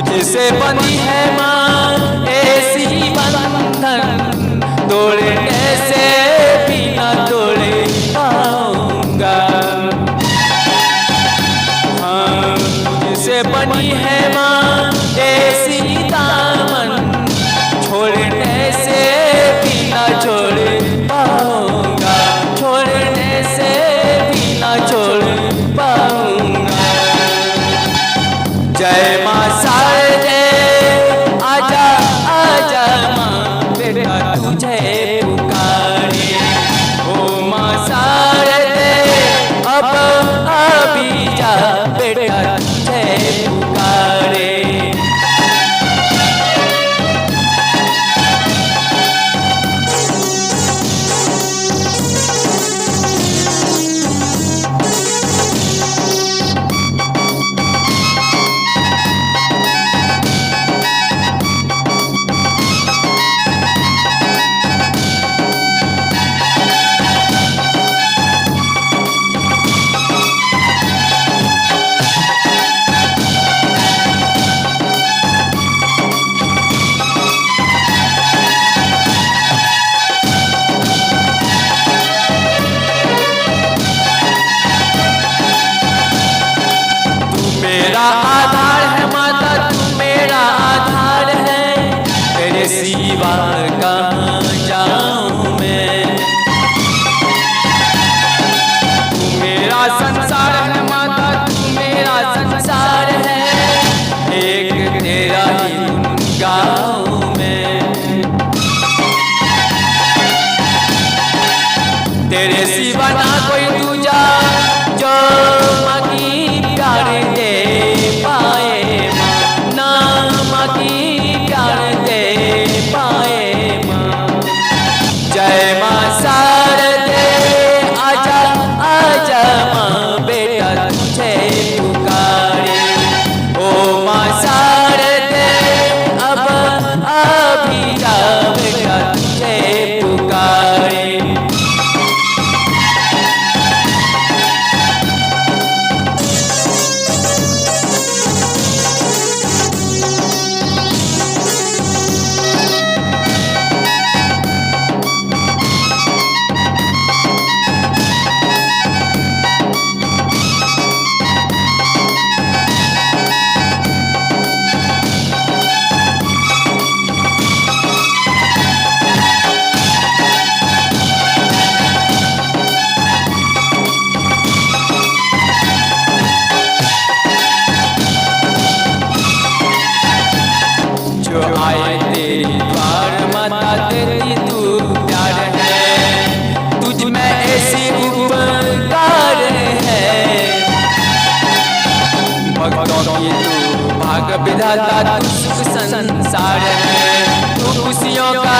तुझसे बंधी है माँ ऐसी बंधन, तोड़ने से भी न तोड़ पाऊंगा। हाँ, तुझसे बनी है माँ ऐसी दामन, छोड़ने से भी न छोड़ पाऊंगा, छोड़ने से भी न छोड़ पाऊंगा। जय माँ शारदे आजा आजा माँ बेटा तुझे पुकारे। ओ माँ शारदे अब अभी जा बेटा तुझे पुकारे। मेरा आधार है माता, तू मेरा आधार है, तेरे सिवा कहाँ जाऊं मैं। तू मेरा संसार है माता, तू मेरा संसार है, एक तेरा ही गाऊं मैं। तेरे सिवा ना कोई दूजा जो माँ की प्यार दे पाए माँ, ना माँ की प्यार दे पाए माँ। जय माँ शारदे आजा आजा माँ बेटा तुझे पुकारे। ओ माँ शारदे अब अभी जा बेटा तुझे पुकारे। जो आए तेरे द्वार माता तेरी तू प्यार है, तुझ में ऐसी उपकार है। भक्तों की तू भाग विधाता, तू सुख संसार है, तू खुशियों का